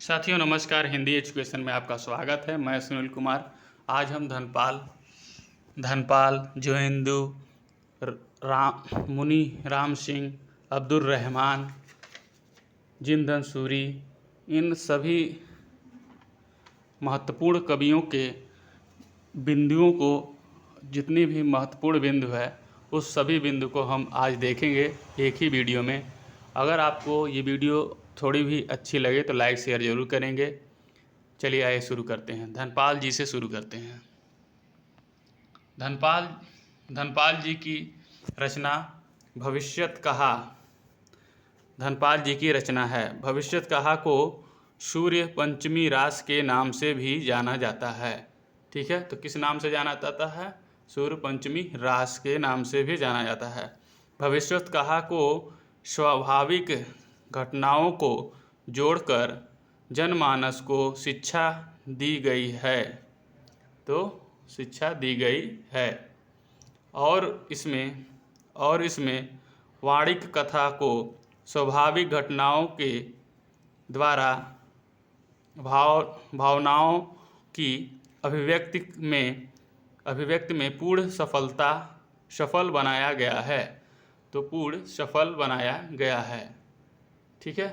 साथियों नमस्कार, हिंदी एजुकेशन में आपका स्वागत है। मैं सुनील कुमार। आज हम धनपाल, जोहिंदू, मुनी राम सिंह, अब्दुल रहमान, जिंदन सूरी, इन सभी महत्वपूर्ण कवियों के बिंदुओं को, जितनी भी महत्वपूर्ण बिंदु है उस सभी बिंदु को हम आज देखेंगे एक ही वीडियो में। अगर आपको ये वीडियो थोड़ी भी अच्छी लगे तो लाइक शेयर ज़रूर करेंगे। चलिए आइए शुरू करते हैं। धनपाल जी से शुरू करते हैं। धनपाल जी की रचना भविष्यत कहा। धनपाल जी की रचना है। भविष्यत कहा को सूर्य पंचमी रास के नाम से भी जाना जाता है। ठीक है, तो किस नाम से जाना जाता है? सूर्य पंचमी रास के नाम से भी जाना जाता है। भविष्यत कहा को स्वाभाविक घटनाओं को जोड़कर जनमानस को शिक्षा दी गई है। तो शिक्षा दी गई है और इसमें वाणिक कथा को स्वाभाविक घटनाओं के द्वारा भावनाओं की अभिव्यक्ति में पूर्ण सफल बनाया गया है। तो पूर्ण सफल बनाया गया है। ठीक है,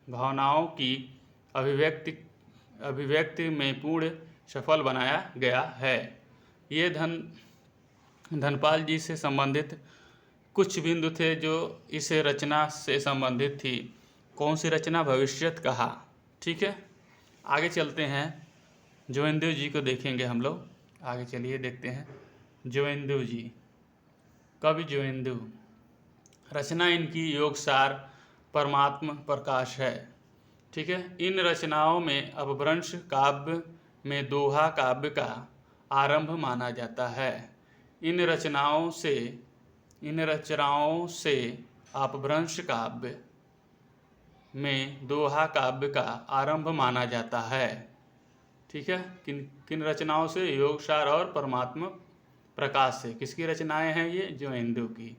भावनाओं की अभिव्यक्ति में पूर्ण सफल बनाया गया है। ये धनपाल जी से संबंधित कुछ बिंदु थे जो इस रचना से संबंधित थी। कौन सी रचना? भविष्यत कहा। ठीक है, आगे चलते हैं। जोहिंदू जी को देखेंगे हम लोग। आगे चलिए देखते हैं। जोहिंदू जी, कवि जोहिंदू, रचना इनकी योगसार परमात्म प्रकाश है। ठीक है, इन रचनाओं में अपभ्रंश काव्य में दोहा काव्य का आरंभ माना जाता है। इन रचनाओं से अपभ्रंश काव्य में दोहा काव्य का आरंभ माना जाता है। ठीक है, किन रचनाओं से? योगसार और परमात्म प्रकाश से। किसकी रचनाएं हैं ये? जोहिंदू की।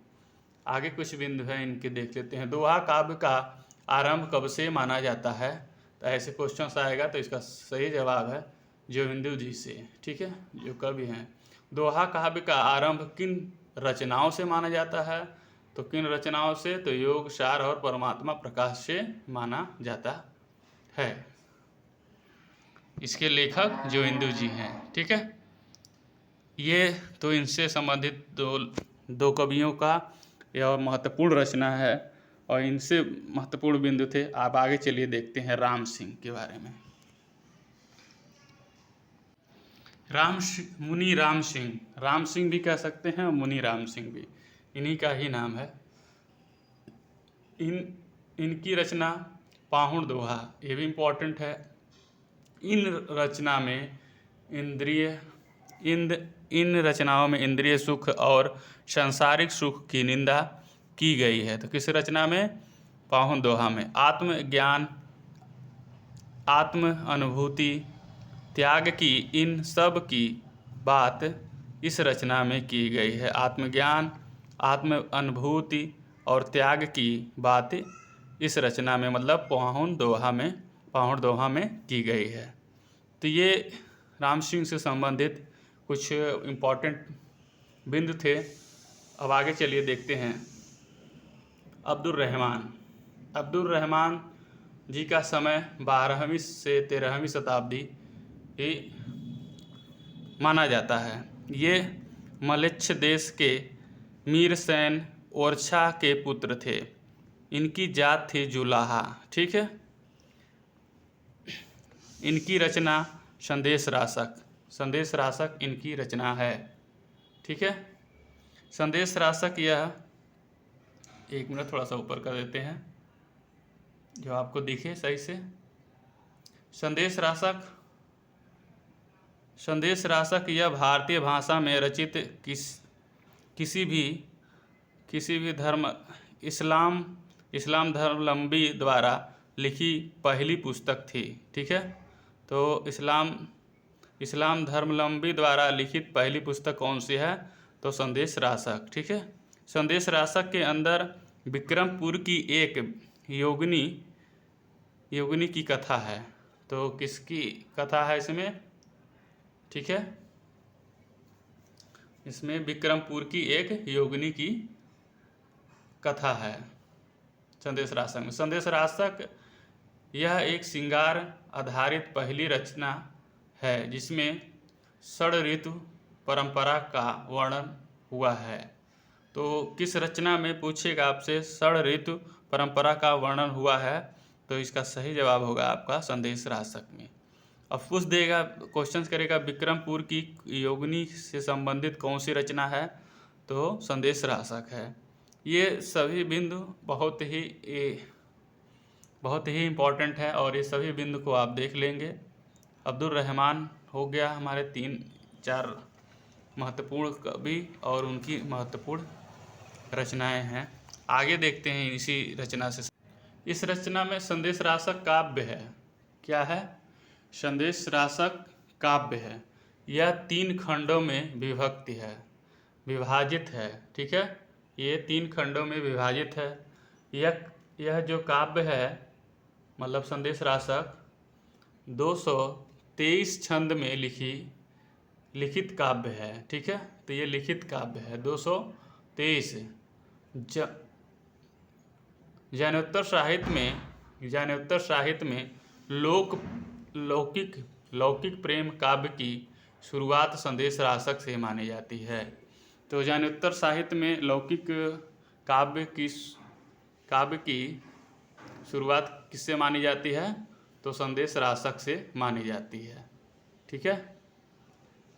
आगे कुछ बिंदु है इनके देख लेते हैं। दोहा काव्य का आरंभ कब से माना जाता है? तो ऐसे क्वेश्चंस आएगा तो इसका सही जवाब है जोहिंदू जी से। ठीक है, जो कवि हैं। दोहा काव्य का आरंभ किन रचनाओं से माना जाता है? तो किन रचनाओं से? तो योग, सार और परमात्मा प्रकाश से माना जाता है। इसके लेखक जोहिंदू जी हैं। ठीक है, ये तो इनसे संबंधित दो कवियों का यह महत्वपूर्ण रचना है और इनसे महत्वपूर्ण बिंदु थे। आप आगे चलिए देखते हैं राम सिंह के बारे में। मुनी राम सिंह भी कह सकते हैं और मुनी राम सिंह भी, इन्हीं का ही नाम है। इनकी रचना पाहुण दोहा, ये भी इम्पोर्टेंट है। इन रचनाओं में इंद्रिय सुख और सांसारिक सुख की निंदा की गई है। तो किस रचना में? पाहुण दोहा में। आत्मज्ञान, आत्म अनुभूति, त्याग की, इन सब की बात इस रचना में की गई है। आत्मज्ञान, आत्म अनुभूति और त्याग की बात इस रचना में, मतलब पाहुण दोहा में की गई है। तो ये राम सिंह से संबंधित कुछ इम्पोर्टेंट बिंदु थे। अब आगे चलिए देखते हैं। अब्दुल रहमान जी का समय 12वीं से 13वीं शताब्दी ही माना जाता है। ये मलेच्छ देश के मीरसैन ओरछा के पुत्र थे। इनकी जात थी जुलाहा। ठीक है, इनकी रचना संदेश रासक इनकी रचना है। ठीक है, संदेश रासक, यह एक मिनट थोड़ा सा ऊपर कर देते हैं जो आपको दिखे सही से। संदेश रासक यह भारतीय भाषा में रचित किसी भी इस्लाम धर्मावलंबी द्वारा लिखी पहली पुस्तक थी। ठीक है, तो इस्लाम धर्मावलंबी द्वारा लिखित पहली पुस्तक कौन सी है? तो संदेश रासक। ठीक है, संदेश रासक के अंदर विक्रमपुर की एक योगिनी की कथा है। तो किसकी कथा है इसमें? ठीक है, इसमें विक्रमपुर की एक योगिनी की कथा है संदेश रासक में। संदेश रासक यह एक श्रृंगार आधारित पहली रचना है जिसमें षड ऋतु परंपरा का वर्णन हुआ है। तो किस रचना में पूछेगा आपसे षड ऋतु परंपरा का वर्णन हुआ है, तो इसका सही जवाब होगा आपका संदेश रासक में। अब पूछ देगा, क्वेश्चन करेगा विक्रमपुर की योगिनी से संबंधित कौन सी रचना है, तो संदेश रासक है। ये सभी बिंदु बहुत ही इम्पोर्टेंट है और ये सभी बिंदु को आप देख लेंगे। अब्दुल रहमान हो गया हमारे 3-4 महत्वपूर्ण कवि और उनकी महत्वपूर्ण रचनाएं हैं। आगे देखते हैं इसी रचना से। इस रचना में संदेश रासक काव्य है। क्या है? संदेश रासक काव्य है। यह 3 खंडों में विभाजित है। ठीक है, ये 3 खंडों में विभाजित है। यह जो काव्य है मतलब संदेश रासक 223 छंद में लिखित काव्य है। ठीक है, तो ये लिखित काव्य है 223। जैनोत्तर साहित्य में लौकिक प्रेम काव्य की शुरुआत संदेश रासक से मानी जाती है। तो जैनोत्तर साहित्य में लौकिक काव्य की शुरुआत किससे मानी जाती है? तो संदेश रासक से मानी जाती है। ठीक है,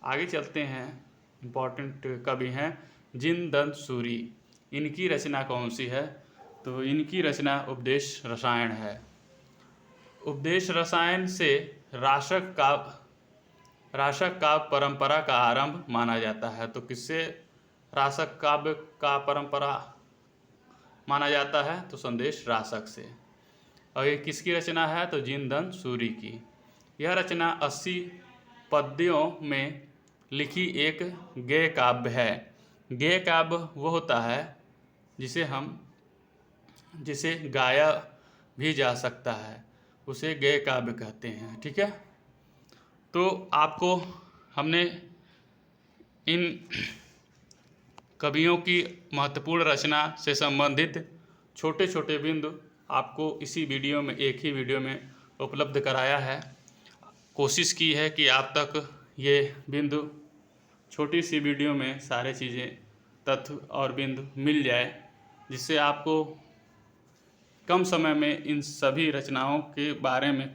आगे चलते हैं। इम्पोर्टेंट कवि हैं जिनदंत सूरी। इनकी रचना कौन सी है? तो इनकी रचना उपदेश रसायन है। उपदेश रसायन से रासक काव्य परंपरा का आरंभ माना जाता है। तो किससे रासक काव्य का परंपरा माना जाता है? तो संदेश रासक से। और ये किसकी रचना है? तो जिनदंत सूरी की। यह रचना 80 पद्यों में लिखी एक गेय काव्य है। गेय काव्य वो होता है जिसे गाया भी जा सकता है, उसे गेय काव्य कहते हैं। ठीक है, तो आपको हमने इन कवियों की महत्वपूर्ण रचना से संबंधित छोटे छोटे बिंदु आपको इसी वीडियो में, एक ही वीडियो में उपलब्ध कराया है। कोशिश की है कि आप तक ये बिंदु छोटी सी वीडियो में सारे चीज़ें, तथ्य और बिंदु मिल जाए, जिससे आपको कम समय में इन सभी रचनाओं के बारे में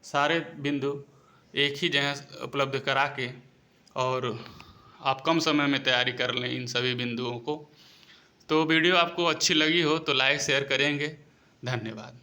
सारे बिंदु एक ही जगह उपलब्ध करा के और आप कम समय में तैयारी कर लें इन सभी बिंदुओं को। तो वीडियो आपको अच्छी लगी हो तो लाइक शेयर करेंगे। धन्यवाद।